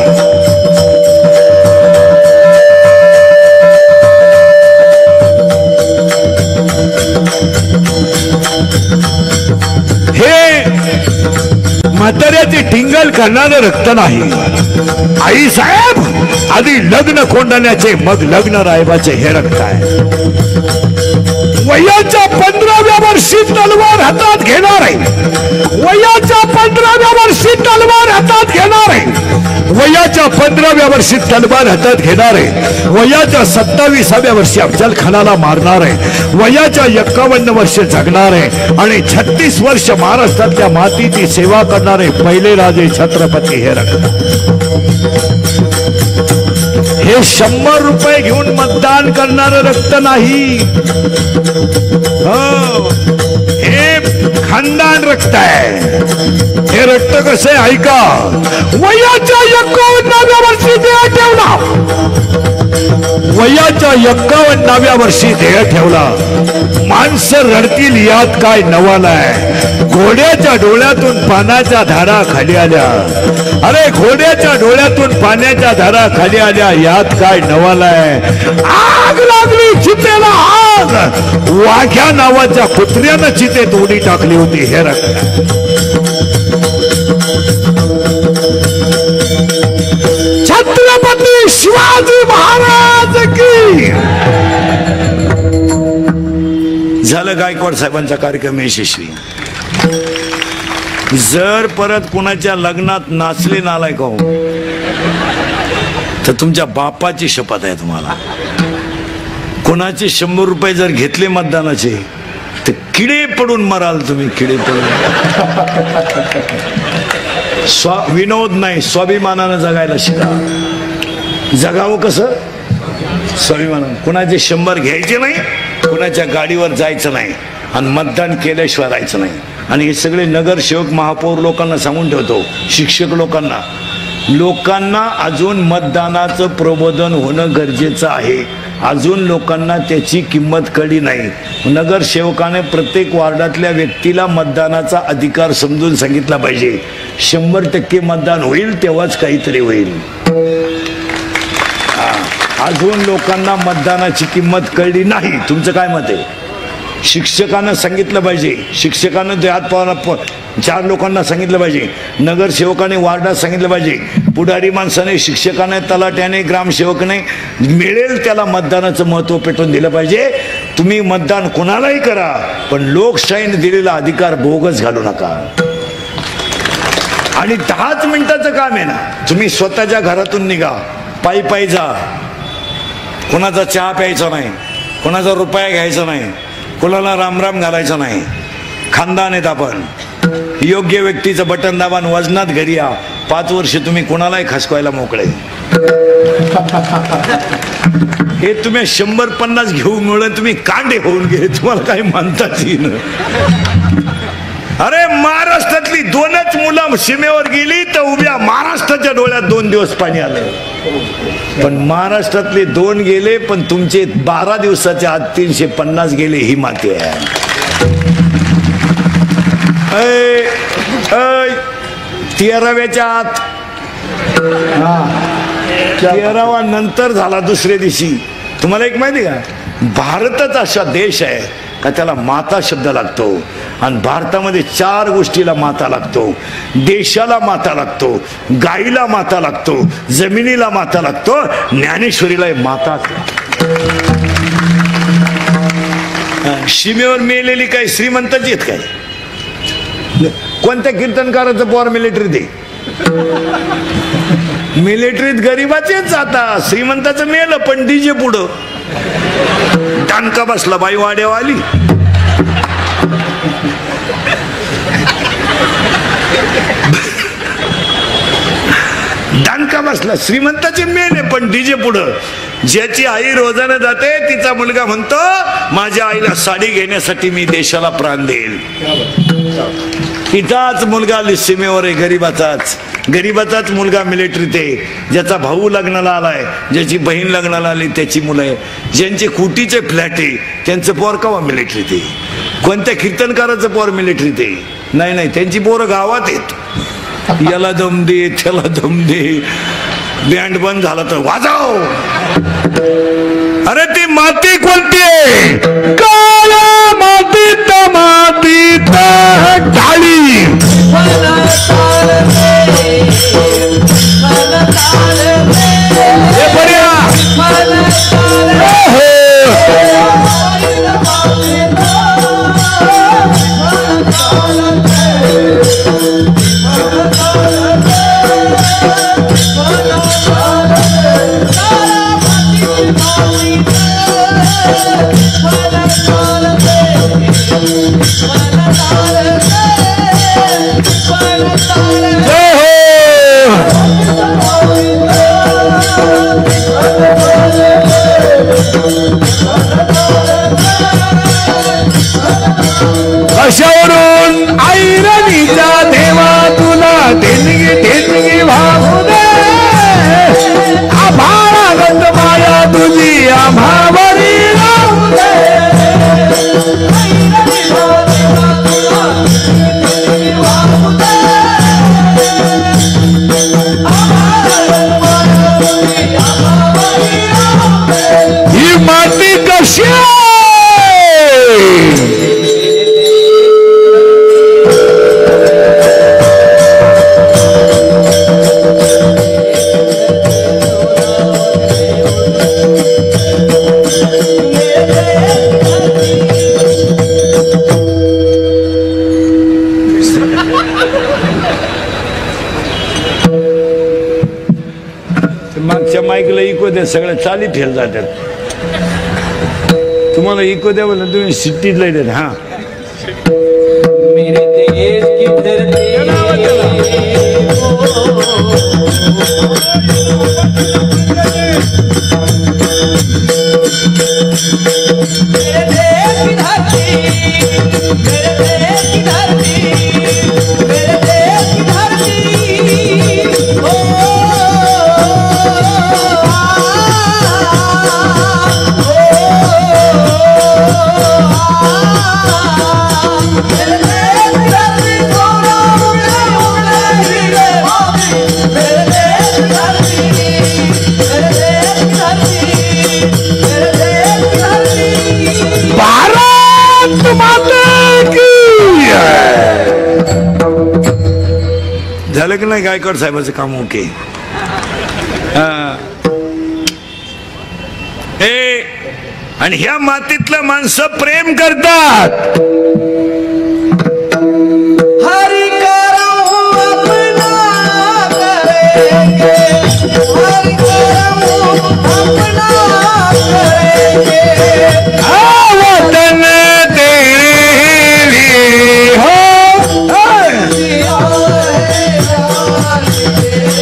Speaker 1: हे म्हाताऱ्याची टिंगल करणारं रक्त नाही. आई साहेब आधी लग्न कोंडण्याचे मग लग्न रायबाचे हे रक्त आहे. वयाच्या 15व्या वर्षी तलवार हातात घेणार आहे. वयाच्या 15व्या वर्षी तलवार हातात घेणार आहे. वयाच्या 15व्या वर्षी तलवार हातात घेणार आहे. वयाच्या 27व्या वर्षी अफजल खानाला मारणार आहे. वयाच्या 51 वर्ष जगणार आहे आणि 36 वर्ष महाराष्ट्रातल्या मातीची सेवा करणारे पहिले राजे छत्रपती हे रक्त. हे 100 रुपये घेऊन मतदान करणारं रक्त नाही. हो, हे खानदान रक्त आहे. हे रक्त कसे ऐका. वयाच्या 51व्या वर्षी देह ठेवला. वयाच्या 51व्या वर्षी देह ठेवला. माणसं रडतील यात काय नवाल आहे. घोड्याच्या डोळ्यातून पाण्याच्या धारा खाली आल्या. अरे घोड्याच्या डोळ्यातून पाण्याच्या धारा खाली आल्या यात काय नवाल आहे. आग लागली चितेला आग. वाघ्या नावाच्या कुत्र्यानं चितेत उडी टाकली होती. हे रक्त. छत्रपती शिवाजी महाराज की. झालं गायकवाड साहेबांचा कार्यक्रम यशस्वी. जर परत कुणाच्या लग्नात नाचले नालायक हो तर तुमच्या बापाची शपथ आहे तुम्हाला. कुणाचे 100 रुपये जर घेतले मतदानाचे तर किडे पडून मराल तुम्ही. किडे पडून. विनोद नाही, स्वाभिमानानं जगायला शिका. जगावं कसं. स्वाभिमान. कुणाचे 100 घ्यायचे नाही, कुणाच्या गाडीवर जायचं नाही आणि मतदान केल्याशिवाय राहायचं नाही. आणि हे सगळे नगरसेवक महापौर लोकांना सांगून ठेवतो, शिक्षक लोकांना अजून मतदानाचं प्रबोधन होणं गरजेचं आहे. अजून लोकांना त्याची किंमत कळली नाही. नगरसेवकाने प्रत्येक वार्डातल्या व्यक्तीला मतदानाचा अधिकार समजून सांगितला पाहिजे. 100% मतदान होईल तेव्हाच काहीतरी होईल. अजून लोकांना मतदानाची किंमत कळली नाही. तुमचं काय मत आहे? शिक्षकांना सांगितलं पाहिजे, शिक्षकांना ते हात पावला 4 लोकांना सांगितलं पाहिजे, नगरसेवकाने वार्डात सांगितलं पाहिजे, पुढारी माणसाने, शिक्षकाने, तलाट्याने, ग्रामसेवकने मिळेल त्याला मतदानाचं महत्त्व पेटवून दिलं पाहिजे. तुम्ही मतदान कोणालाही करा, पण लोकशाहीने दिलेला अधिकार बोगस घालू नका. आणि 10च मिनिटाचं काम आहे ना. तुम्ही स्वतःच्या घरातून निघा, पायी पायी जा, कोणाचा चहा प्यायचा नाही, कोणाचा रुपया घ्यायचा नाही, कोणाला रामराम घालायचं नाही. खानदान आहेत आपण. योग्य व्यक्तीचं बटन दाबान वजनात घरी या. 5 वर्ष तुम्ही कोणालाही खसकवायला मोकळे. हे तुम्ही 100-50 घेऊन मिळून तुम्ही कांडे होऊन गेले, तुम्हाला काही म्हणताच येईन. अरे महाराष्ट्रातली 2च मुलं सीमेवर गेली तर उभ्या महाराष्ट्राच्या डोळ्यात 2 दिवस पाणी आलं. पण महाराष्ट्रातले 2 गेले, पण तुमचे 12 दिवसाच्या आत 350 गेले. ही माती आहे. 13व्याच्या आत 13वा नंतर झाला दुसऱ्या दिवशी. तुम्हाला एक माहिती का, भारतच असा देश आहे का त्याला माता शब्द लागतो. आणि भारतामध्ये 4 गोष्टीला माता लागतो. देशाला माता लागतो, गाईला माता लागतो, जमिनीला माता लागतो, ज्ञानेश्वरीला माता. सीमेवर मेलेली काय श्रीमंताची आहेत काय? कोणत्या कीर्तनकाराचं पॉवर मिलिटरीत आहे? मिलिटरीत गरीबाचेच जाता. श्रीमंताचं मेलं पण डीजे पुढं टाणका बसला, बाई वाड्यावर आली. दानका बसला. श्रीमंताचे मेन आहे पण डीजे पुढं. ज्याची आई रोजानं जाते तिचा मुलगा म्हणतो माझ्या आईला साडी घेण्यासाठी मी देशाला प्राण देईल. तिचाच मुलगा सीमेवर आहे, गरीबाचाच मुलगा मिलिटरीत आहे. ज्याचा भाऊ लग्नाला आलाय, ज्याची बहीण लग्नाला आली त्याची मुलं आहे, ज्यांचे कुटीचे फ्लॅट आहे त्यांचं पोर कवा मिलिटरीत आहे. कोणत्या कीर्तनकाराचं पोर मिलिटरीत आहे? नाही, त्यांची पोरं गावात आहेत. याला दम दे, त्याला दम दे. बँड बंद झाला तर वाजव. अरे ती माती कोणती आहे? काळा मातीत ढाळी. कशावरून ऐरणीचा देवा तुला देणगी वाहू दे. आभाळागत माया तुझी आम्हावरी राहू दे. ही माती कशी मागच्या माईकला इको द्या, सगळ्या चाली फेल जातात. तुम्हाला इको द्या बोला, तुम्ही सिटीतला येतात. हा
Speaker 2: मेरे देश की धरती मेरे देश की धरती, मेरे देश की धरती, ओ मेरे देश की धरती, सोना उड़े उड़े हीरे मोती, मेरे देश की धरती, मेरे देश की धरती, मेरे देश की धरती।
Speaker 1: भारत माता की झालं की नाही गायकवाड साहेबाचं काम ओके. आणि ह्या मातीतलं माणसं प्रेम करतात.
Speaker 2: हरि करम अपना करेंगे, हरि करम अपना करेंगे,
Speaker 1: वतन तेरे हो
Speaker 2: दिया है जान देंगे,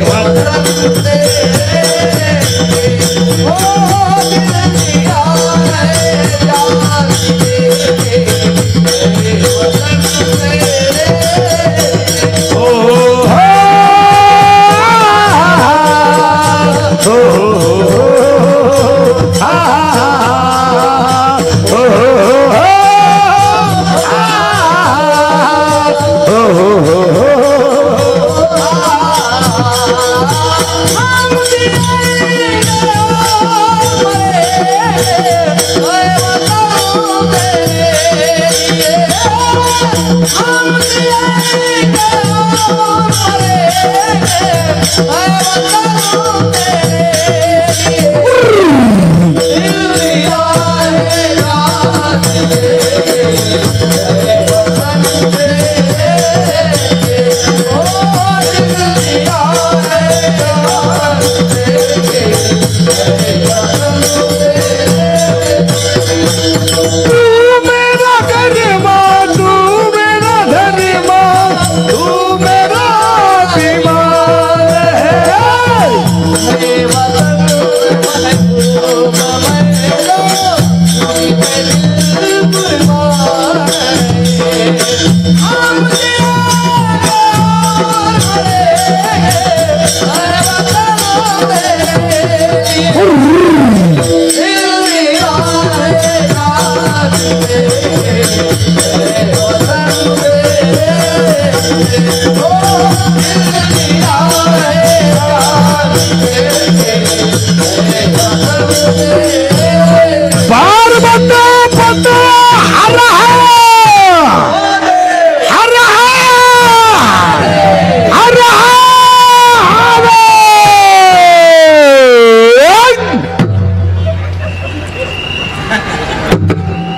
Speaker 2: वतन तेरे, ओ दिल दिया है जान देंगे, वतन तेरे।
Speaker 1: हो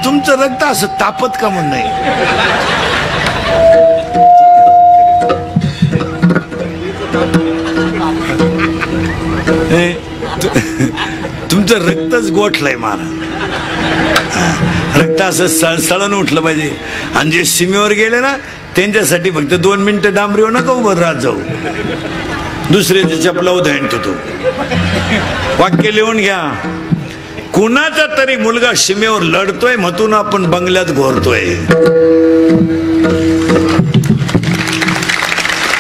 Speaker 1: तुमचं रक्त असं तापत का म्हणून नाही. तुमचं रक्तच गोठलंय महाराज. रक्त असं सळसळून उठलं पाहिजे. आणि जे सीमेवर गेले ना त्यांच्यासाठी फक्त 2 मिनिटं डांबरीवर नका उभं राहत जाऊ. दुसऱ्याची चपलाव धाणतो तो. वाक्य लिहून घ्या. कुणाचा तरी मुलगा सीमेवर लढतोय म्हणून आपण बंगल्यात घोरतोय.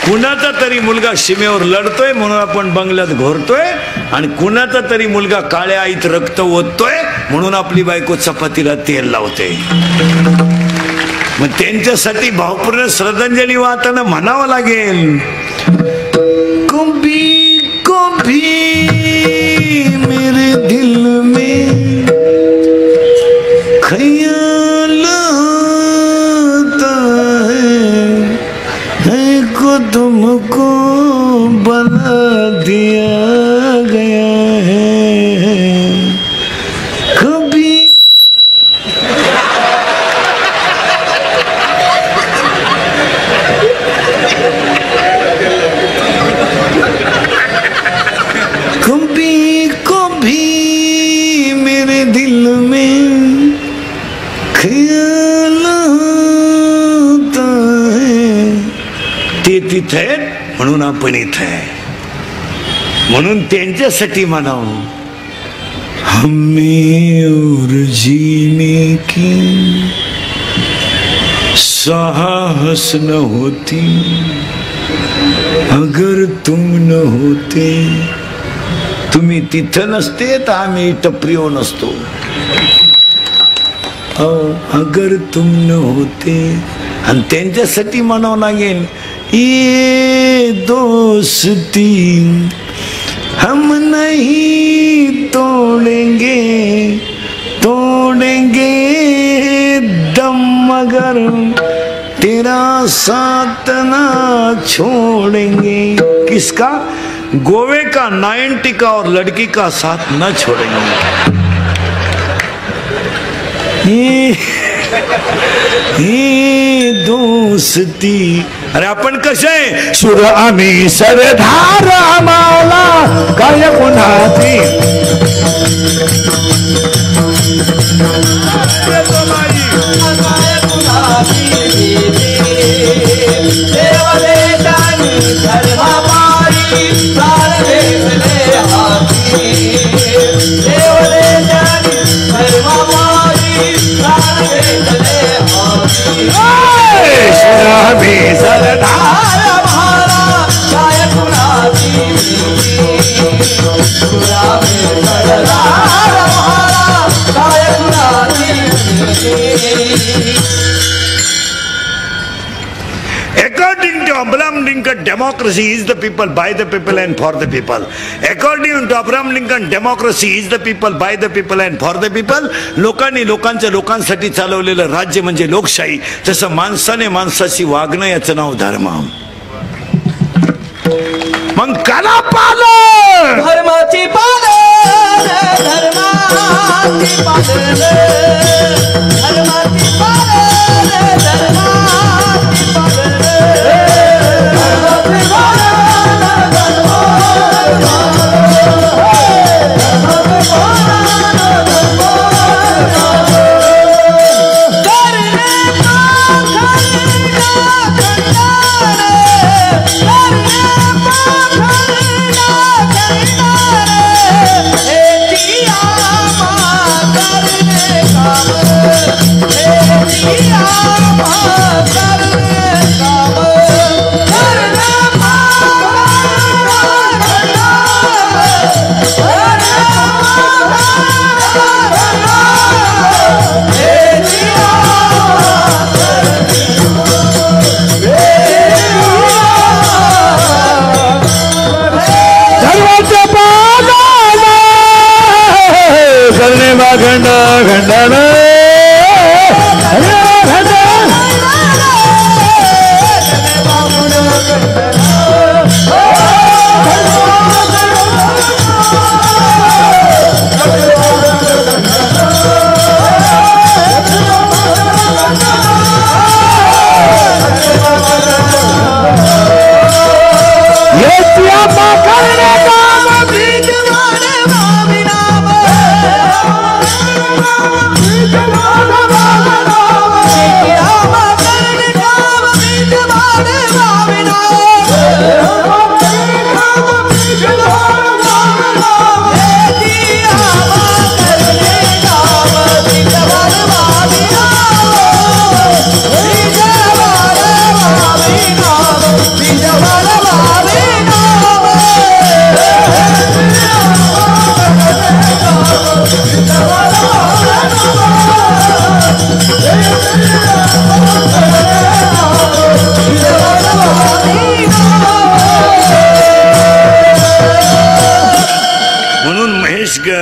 Speaker 1: कुणाचा तरी मुलगा सीमेवर लढतोय म्हणून आपण बंगल्यात घोरतोय. आणि कुणाचा तरी मुलगा काळ्या आईत रक्त ओततोय म्हणून आपली बायको चपातीला तेल लावते. मग त्यांच्यासाठी भावपूर्ण श्रद्धांजली वाहताना म्हणावं लागेल. कभी कभी मेरे दिल में ख्याल आता है को तुमको बना दिया गया है. कभी कभी कभी मेरे दिल में ख्याल आता है. ते तिथे आहेत म्हणून आपण इथे आहे. म्हणून त्यांच्यासाठी म्हणावं. हमें और जीने की साहस न होती अगर तुम न होते. तुम्ही तिथं नसते तर आम्ही टपरीवर नसतो. अगर तुम न होते. आणि त्यांच्यासाठी म्हणावं लागेल ये दोस्ती हम नहीं तोड़ेंगे तोड़ेंगे दम मगर तेरा साथ ना छोड़ेंगे. किसका? गोवे का 90 का और लड़की का साथ न छोड़ेंगे. ही दोस्ती. अरे आपण कसे सुर आम्ही सरदार आम्हाला काय कुणाची. According to Abraham Lincoln, democracy is the people, by the people and for the people. According to Abraham Lincoln, democracy is the people, by the people and for the people. लोकांनी लोकांच्या लोकांसाठी चालवलेलं राज्य म्हणजे लोकशाही. तसं माणसाने माणसाशी वागणं याचं नाव धर्म. मग काला पालन
Speaker 2: धर्माची पालन धर्माची पालन धर्माची पालन धर्माची पालन धर्माची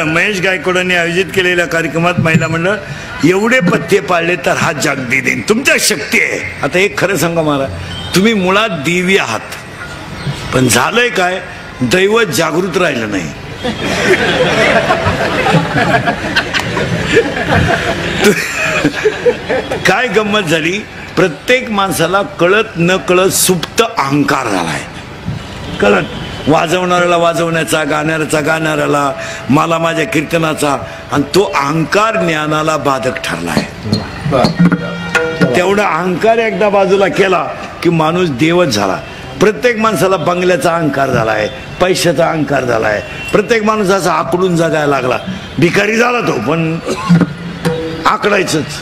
Speaker 1: महेश गायकवाडांनी आयोजित केलेल्या कार्यक्रमात महिला मंडळ एवढे पथ्य पाळले तर हा जागदी देईन. तुमच्या शक्ती आहे. आता एक खरं सांगा मला, तुम्ही मुळात देवी आहात, पण झालंय काय, दैवत जागृत राहिलं नाही. काय गंमत झाली, प्रत्येक माणसाला कळत न कळत सुप्त अहंकार झालाय. कळत वाजवणाऱ्याला वाजवण्याचा, गाणाऱ्याचा गाणाऱ्याला, मला माझ्या कीर्तनाचा, आणि तो अहंकार ज्ञानाला बाधक ठरलाय. तेवढा अहंकार एकदा बाजूला केला की माणूस देवच झाला. प्रत्येक माणसाला बंगल्याचा अहंकार झालाय, पैशाचा अहंकार झालाय, प्रत्येक माणूस असा आकडून जगायला लागला. भिकारी झाला तो, पण आकडायचंच.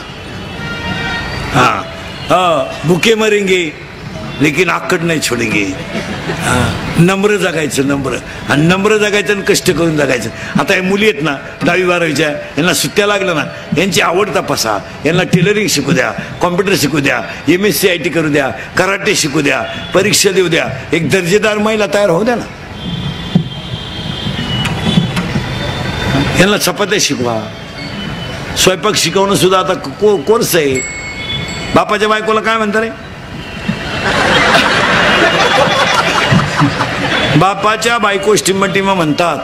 Speaker 1: भुके मरेंगे लेकिन आकड नाही छोडेंगे. नम्र जगायचं, नम्र, आणि नम्र जगायचं आणि कष्ट करून जगायचं. आता या मुली आहेत ना 10वी 12वीच्या, यांना सुट्ट्या लागल्या ना, यांची आवड तपासा, यांना टेलरिंग शिकू द्या, कॉम्प्युटर शिकू द्या, MSc IT करू द्या, कराटे शिकू द्या, परीक्षा देऊ द्या, एक दर्जेदार महिला तयार होऊ द्या ना. यांना चपात्या शिकवा, स्वयंपाक शिकवणं सुद्धा आता कोर्स आहे. बापाच्या बायकोला काय म्हणता रे? बापाच्या बायको टिम्मा म्हणतात.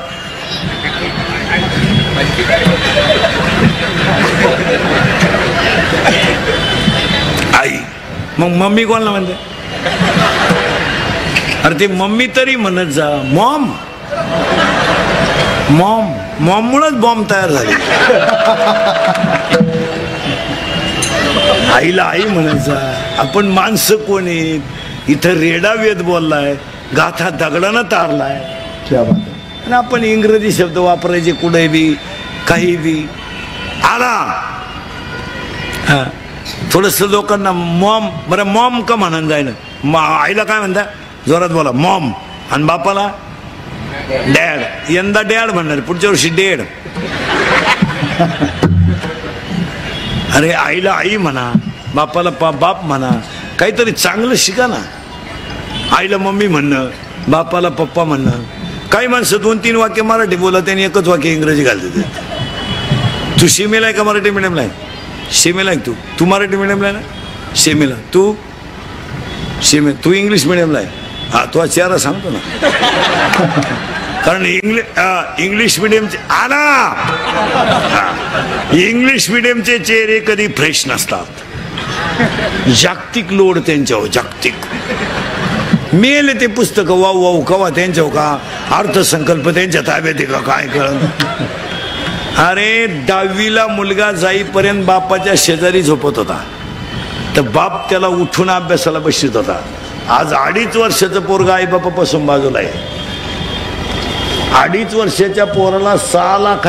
Speaker 1: आई, मग मम्मी कोणाला म्हणते? अरे ते मम्मी तरी म्हणत जा. मॉम, मॉम, मॉम मुळेच बॉम्ब तयार झाली. आईला आई म्हणत जा. आपण माणसं कोण आहेत? इथं रेडा वेद बोललाय, गाथा दगडानं तारलाय, आणि आपण इंग्रजी शब्द वापरायचे कुठे बी, काही बी. आला थोडस लोकांना मॉम, बरं मॉम का म्हणून जाय ना. आईला काय म्हणता? जोरात बोला, मॉम. आणि बापाला डॅड. यंदा डॅड म्हणणार, पुढच्या वर्षी डेड. अरे आईला आई म्हणा, बापाला बाप म्हणा, काहीतरी चांगलं शिका ना. आईला मम्मी म्हणणं, बापाला पप्पा म्हणणं. काही माणसं 2-3 वाक्य मराठी बोलत आणि एकच वाक्य इंग्रजी घालते. तू सीमेला आहे का मराठी मिडियमला आहे? सीमेला आहे. तू मराठी मिडियमला आहे ना? सीमेला. तू तू इंग्लिश मिडियमला आहे. हा, तो चेहरा सांगतो ना, कारण इंग्लिश मिडियमचे आला, इंग्लिश मिडियमचे चेहरे कधी फ्रेश नसतात. जागतिक लोड त्यांच्यावर, जागतिक. मेले ते पुस्तक वाऊ वाऊ कवा त्यांच्यावर का अर्थसंकल्प त्यांच्या ताब्यात आहे का काय कळत. अरे 10वीला मुलगा जाईपर्यंत बापाच्या शेजारी झोपत होता, तर बाप त्याला उठून अभ्यासाला बसत होता. आज 2.5 वर्षाचं पोरगा आई बापापासून बाजूला आहे. 2.5 वर्षाच्या पोराला 6 लाख